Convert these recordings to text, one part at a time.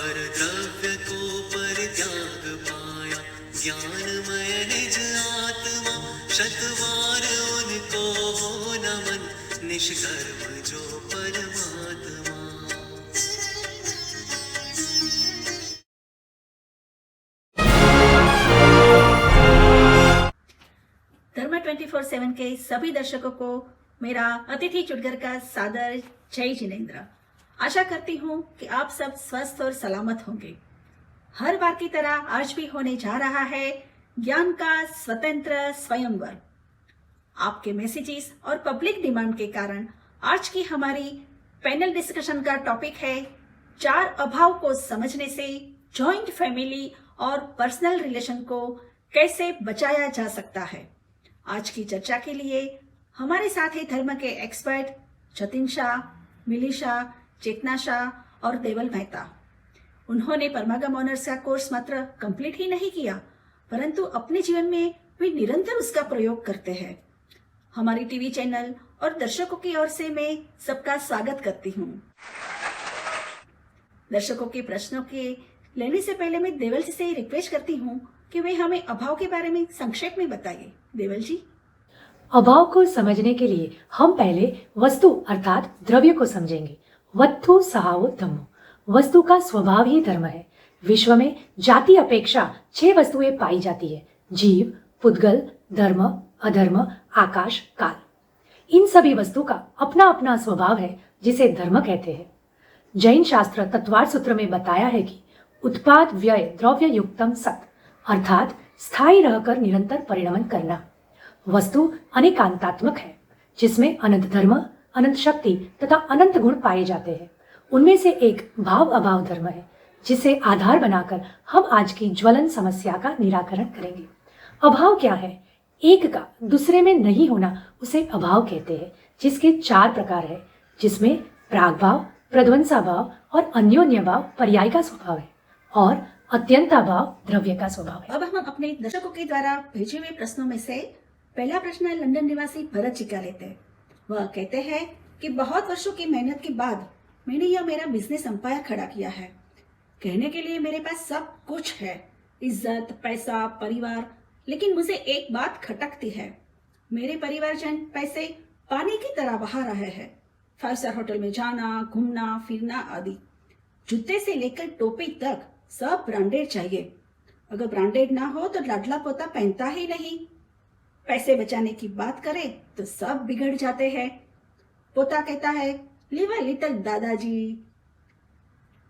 पर द्रव्य को परित्याग पाया, ज्ञानमय निज आत्मा, शतवार उनको हो नमन, निष्कर्म जो परमात्मा। धर्म 24/7 के सभी दर्शकों को मेरा अतिथि चुटगर का सादर जय जिनेन्द्र। आशा करती हूँ कि आप सब स्वस्थ और सलामत होंगे। हर बार की तरह आज भी होने जा रहा है ज्ञान का स्वतंत्र स्वयंवर। आपके मैसेजेस और पब्लिक डिमांड के कारण आज की हमारी पैनल डिस्कशन का टॉपिक है 4 अभाव को समझने से जॉइंट फैमिली और पर्सनल रिलेशन को कैसे बचाया जा सकता है। आज की चर्चा के लिए हमारे साथ ही धर्म के एक्सपर्ट जतिन शाह, मिली शाह, चेतना शाह और देवल मेहता। उन्होंने परमागम ऑनर्स का कोर्स मात्र कंप्लीट ही नहीं किया, परंतु अपने जीवन में वे निरंतर उसका प्रयोग करते हैं। हमारी टीवी चैनल और दर्शकों की ओर से मैं सबका स्वागत करती हूँ। दर्शकों के प्रश्नों के लेने से पहले मैं देवल जी से रिक्वेस्ट करती हूँ कि वे हमें अभाव के बारे में संक्षेप में बताइए। देवल जी। अभाव को समझने के लिए हम पहले वस्तु अर्थात द्रव्य को समझेंगे। वस्तु सहावो धम्मो, वस्तु का स्वभाव ही धर्म है। विश्व में जाति अपेक्षा 6 वस्तुएं पाई जाती है: जीव, पुद्गल, धर्म, अधर्म, आकाश, काल। इन सभी वस्तु का अपना अपना स्वभाव है जिसे धर्म कहते हैं। जैन शास्त्र तत्वार्थ सूत्र में बताया है कि उत्पाद व्यय द्रव्य युक्तम सत, अर्थात स्थायी रहकर निरंतर परिणमन करना। वस्तु अनेकांतात्मक है जिसमें अनंत धर्म, अनंत शक्ति तथा अनंत गुण पाए जाते हैं। उनमें से एक भाव अभाव धर्म है जिसे आधार बनाकर हम आज की ज्वलन समस्या का निराकरण करेंगे। अभाव क्या है? एक का दूसरे में नहीं होना उसे अभाव कहते हैं, जिसके 4 प्रकार है, जिसमें प्राग भाव, प्रध्वंसा भाव और अन्योन्य भाव पर्याय का स्वभाव है और अत्यंताभाव द्रव्य का स्वभाव है। अब हम अपने दर्शकों के द्वारा भेजे हुए प्रश्नों में से पहला प्रश्न लंदन निवासी भरत जी का लेते हैं। वह कहते हैं कि बहुत वर्षों की मेहनत के बाद मैंने यह मेरा बिजनेस एम्पायर खड़ा किया है। कहने के लिए मेरे पास सब कुछ है, इज्जत, पैसा, परिवार, लेकिन मुझे एक बात खटकती है। मेरे परिवारजन पैसे पानी की तरह बहा रहे हैं। 5 स्टार होटल में जाना, घूमना फिरना आदि, जूते से लेकर टोपी तक सब ब्रांडेड चाहिए। अगर ब्रांडेड ना हो तो लाडला पोता पहनता ही नहीं। पैसे बचाने की बात करें तो सब बिगड़ जाते हैं। पोता कहता है, लिव अ लिटिल दादाजी।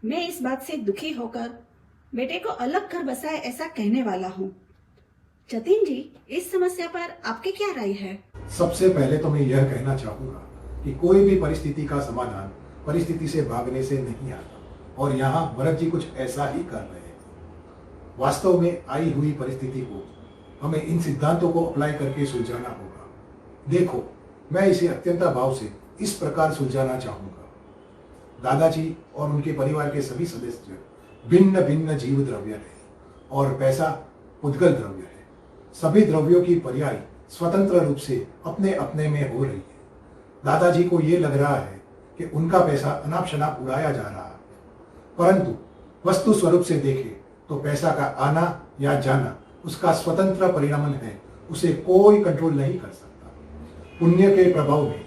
मैं इस बात से दुखी होकर बेटे को अलग घर बसाए ऐसा कहने वाला हूँ। जतिन जी, इस समस्या पर आपकी क्या राय है? सबसे पहले तो मैं यह कहना चाहूंगा कि कोई भी परिस्थिति का समाधान परिस्थिति से भागने से नहीं आता, और यहाँ भरत जी कुछ ऐसा ही कर रहे हैं। वास्तव में आई हुई परिस्थिति को हमें इन सिद्धांतों को अप्लाई करके सुलझाना होगा। देखो, मैं इसे अत्यंत भाव से इस प्रकार सुलझाना चाहूंगा। दादाजी और उनके परिवार के सभी सदस्य भिन्न भिन्न जीव द्रव्य है और पैसा पुद्गल द्रव्य है। सभी द्रव्यों की पर्याय स्वतंत्र रूप से अपने अपने में हो रही है। दादाजी को ये लग रहा है कि उनका पैसा अनाप शनाप उड़ाया जा रहा है, परंतु वस्तु स्वरूप से देखें तो पैसा का आना या जाना उसका स्वतंत्र परिणमन है, उसे कोई कंट्रोल नहीं कर सकता। पुण्य के प्रभाव में,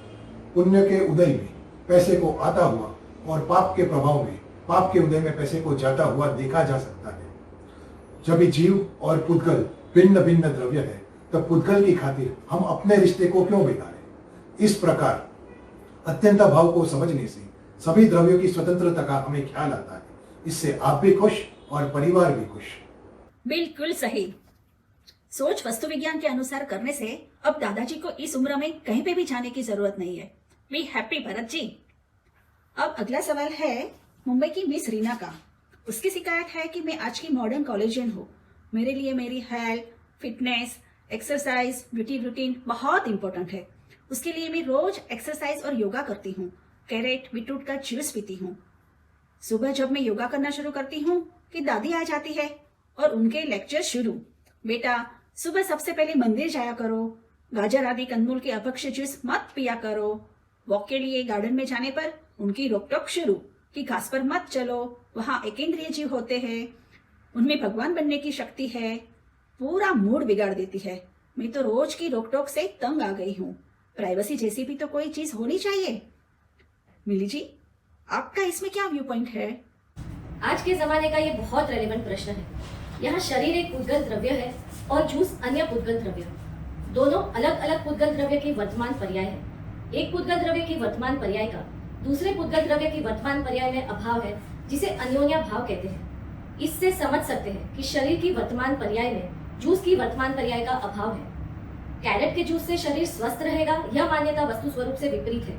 पुण्य के उदय में पैसे को आता हुआ और पाप के प्रभाव में, पाप के उदय में पैसे को जाता हुआ देखा जा सकता है। जब जीव और पुद्गल भिन्न भिन्न द्रव्य है, तब पुद्गल की खातिर हम अपने रिश्ते को क्यों बिगाड़ें? इस प्रकार अत्यंत भाव को समझने से सभी द्रव्यों की स्वतंत्रता का हमें ख्याल आता है। इससे आप भी खुश और परिवार भी खुश। बिल्कुल सही। सोच वस्तु विज्ञान के अनुसार करने से अब दादाजी को इस उम्र में कहीं पे भी जाने की जरूरत नहीं है। Be happy Bharat ji. अब अगला सवाल है मुंबई की मिस रीना का। उसकी शिकायत है कि मैं आज की मॉडर्न कॉलेजियन हूँ। मेरे लिए मेरी health, fitness, exercise, beauty routine बहुत इंपॉर्टेंट है। उसके लिए मैं रोज एक्सरसाइज और योगा करती हूँ। कैरेट बीटरूट का जूस पीती हूँ। सुबह जब मैं योगा करना शुरू करती हूँ कि दादी आ जाती है और उनके लेक्चर शुरू। बेटा, सुबह सबसे पहले मंदिर जाया करो, गाजर आदि कंदमूल के अपक्ष जूस मत पिया करो। वॉक के लिए गार्डन में जाने पर उनकी रोक टोक शुरू कि घास पर मत चलो, वहां एकेंद्रिय जीव होते हैं, उनमें भगवान बनने की शक्ति है, पूरा मूड बिगाड़ देती है। मैं तो रोज की रोक टोक से तंग आ गई हूँ। प्राइवेसी जैसी भी तो कोई चीज होनी चाहिए। मिली जी, आपका इसमें क्या व्यू पॉइंट है? आज के जमाने का ये बहुत रेलेवेंट प्रश्न है। यहाँ शरीर एक पुद्गल द्रव्य है और जूस अन्य पुद्गल द्रव्य। दोनों अलग अलग पुद्गल द्रव्य के वर्तमान पर्याय है। एक पुद्गल द्रव्य की वर्तमान पर्याय का दूसरे पुद्गल द्रव्य की वर्तमान पर्याय में अभाव है, जिसे अन्योन्या भाव कहते हैं। इससे समझ सकते हैं कि शरीर की वर्तमान पर्याय में जूस की वर्तमान पर्याय का अभाव है। कैरेट के जूस से शरीर स्वस्थ रहेगा, यह मान्यता वस्तु स्वरूप से विपरीत है।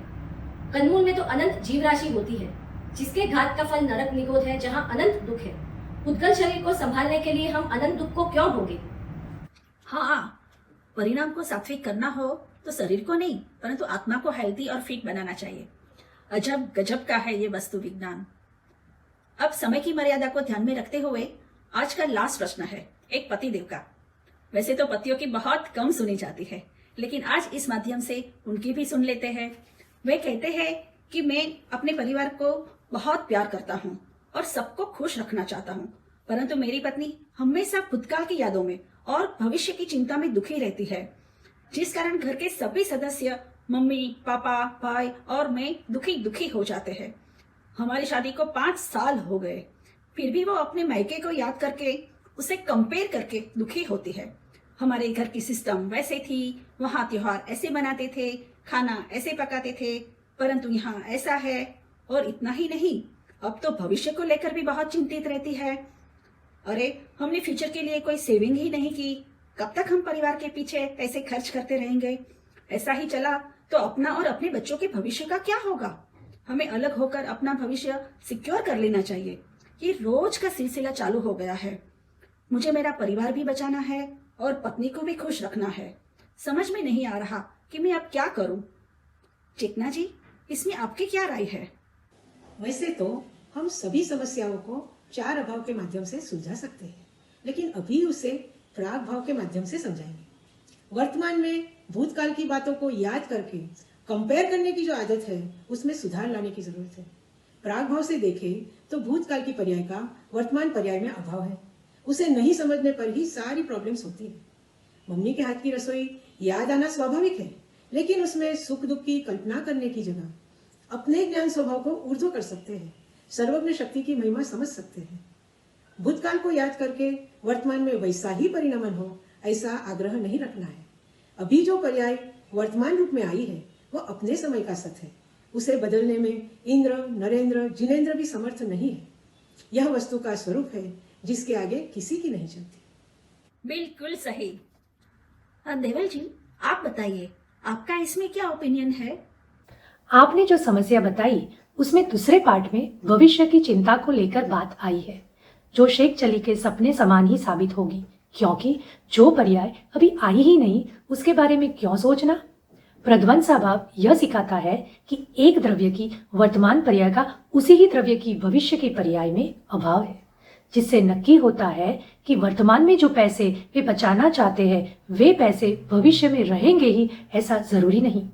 कंदमूल में तो अनंत जीव राशि होती है, जिसके घात का फल नरक निगोद है, जहाँ अनंत दुख है। पुद्गल शरीर को संभालने के लिए हम अनंत दुख को क्यों भोगे? हाँ, परिणाम को सात्विक करना हो तो शरीर को नहीं, परंतु आत्मा को हेल्दी और फिट बनाना चाहिए। अजब गजब का है ये वस्तु विज्ञान। अब समय की मर्यादा को ध्यान में रखते हुए आज का लास्ट प्रश्न है एक पति देव का। वैसे तो पतियों की बहुत कम सुनी जाती है, लेकिन आज इस माध्यम से उनकी भी सुन लेते हैं। वे कहते हैं कि मैं अपने परिवार को बहुत प्यार करता हूँ और सबको खुश रखना चाहता हूँ, परंतु मेरी पत्नी हमेशा भूतकाल की यादों में और भविष्य की चिंता में दुखी रहती है, जिस कारण घर के सभी सदस्य, मम्मी, पापा, भाई और मैं दुखी हो जाते हैं। हमारी शादी को 5 साल हो गए, फिर भी वो अपने मायके को याद करके उसे कंपेयर करके दुखी होती है। हमारे घर की सिस्टम वैसे थी, वहाँ त्योहार ऐसे मनाते थे, खाना ऐसे पकाते थे, परंतु यहाँ ऐसा है। और इतना ही नहीं, अब तो भविष्य को लेकर भी बहुत चिंतित रहती है। अरे, हमने फ्यूचर के लिए कोई सेविंग ही नहीं की, कब तक हम परिवार के पीछे पैसे खर्च करते रहेंगे? ऐसा ही चला तो अपना और अपने बच्चों के भविष्य का क्या होगा? हमें अलग होकर अपना भविष्य सिक्योर कर लेना चाहिए। ये रोज का सिलसिला चालू हो गया है। मुझे मेरा परिवार भी बचाना है और पत्नी को भी खुश रखना है। समझ में नहीं आ रहा कि मैं अब क्या करूं। चेतना जी, इसमें आपकी क्या राय है? वैसे तो हम सभी समस्याओं को 4 अभाव के माध्यम से सुलझा सकते हैं, लेकिन अभी उसे प्राग भाव के माध्यम से समझाएंगे। वर्तमान में भूतकाल की बातों को याद करके कंपेयर करने की जो आदत है, उसमें सुधार लाने की जरूरत है। प्राग भाव से देखें तो भूतकाल की पर्याय का वर्तमान पर्याय में अभाव है। उसे नहीं समझने पर ही सारी प्रॉब्लम्स होती है। मम्मी के हाथ की रसोई याद आना स्वाभाविक है, लेकिन उसमें सुख दुख की कल्पना करने की जगह अपने ज्ञान स्वभाव को ऊर्ध्व कर सकते हैं, सर्वज्ञ शक्ति की महिमा समझ सकते हैं। भूतकाल को याद करके वर्तमान में वैसा ही परिणमन हो, ऐसा आग्रह नहीं रखना है। अभी जो पर्याय वर्तमान रूप में आई है, वो अपने समय का सत्य है। उसे बदलने में इंद्र, नरेंद्र, जिनेंद्र भी समर्थ नहीं है। यह वस्तु का स्वरूप है, जिसके आगे किसी की नहीं चलती। बिल्कुल सही। देवल जी, आप बताइए, आपका इसमें क्या ओपिनियन है? आपने जो समस्या बताई उसमें दूसरे पार्ट में भविष्य की चिंता को लेकर बात आई है, जो शेख चली के सपने समान ही साबित होगी, क्योंकि जो पर्याय अभी आई ही नहीं उसके बारे में क्यों सोचना। प्रध्वंस भाव यह सिखाता है कि एक द्रव्य की वर्तमान पर्याय का उसी ही द्रव्य की भविष्य के पर्याय में अभाव है, जिससे नक्की होता है कि वर्तमान में जो पैसे वे बचाना चाहते हैं वे पैसे भविष्य में रहेंगे ही, ऐसा जरूरी नहीं।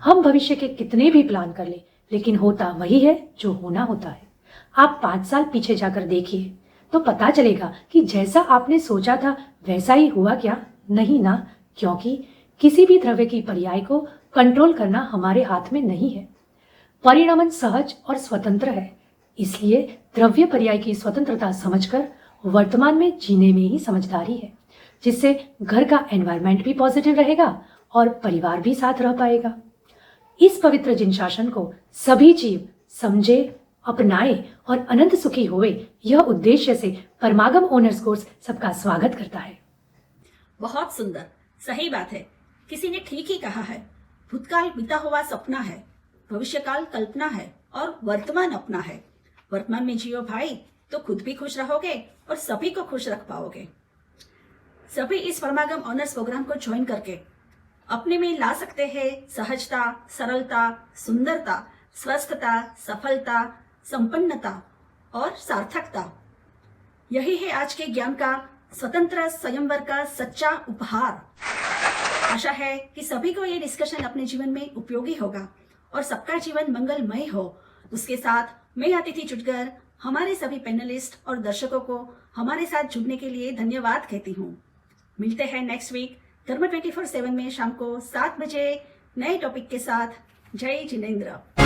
हम भविष्य के कितने भी प्लान कर ले, लेकिन होता वही है जो होना होता है। आप 5 साल पीछे जाकर देखिए तो पता चलेगा कि जैसा आपने सोचा था वैसा ही हुआ क्या? नहीं ना, क्योंकि किसी भी द्रव्य की पर्याय को कंट्रोल करना हमारे हाथ में नहीं है। परिणमन सहज और स्वतंत्र है, इसलिए द्रव्य पर्याय की स्वतंत्रता समझकर वर्तमान में जीने में ही समझदारी है, जिससे घर का एनवायरनमेंट भी पॉजिटिव रहेगा और परिवार भी साथ रह पाएगा। इस पवित्र जिन शासन को सभी जीव समझे, अपनाए और अनंत सुखी होवे, यह उद्देश्य से परमागम ओनर्स कोर्स सबका स्वागत करता है। बहुत सुंदर, सही बात है। किसी ने ठीक ही कहा है, भूतकाल बीता हुआ सपना है, भविष्यकाल कल्पना है और वर्तमान अपना है। वर्तमान में जियो भाई, तो खुद भी खुश रहोगे और सभी को खुश रख पाओगे। सभी इस परमागम ऑनर्स प्रोग्राम को ज्वाइन करके अपने में ला सकते हैं सहजता, सरलता, सुंदरता, स्वस्थता, सफलता, संपन्नता और सार्थकता। यही है आज के ज्ञान का स्वतंत्र स्वयंवर का सच्चा उपहार। आशा है कि सभी को ये डिस्कशन अपने जीवन में उपयोगी होगा और सबका जीवन मंगलमय हो। उसके साथ मैं अतिथि चुटगर हमारे सभी पैनलिस्ट और दर्शकों को हमारे साथ जुड़ने के लिए धन्यवाद कहती हूँ। मिलते हैं नेक्स्ट वीक धर्म 24/7 में शाम को 7 बजे नए टॉपिक के साथ। जय जिनेंद्र।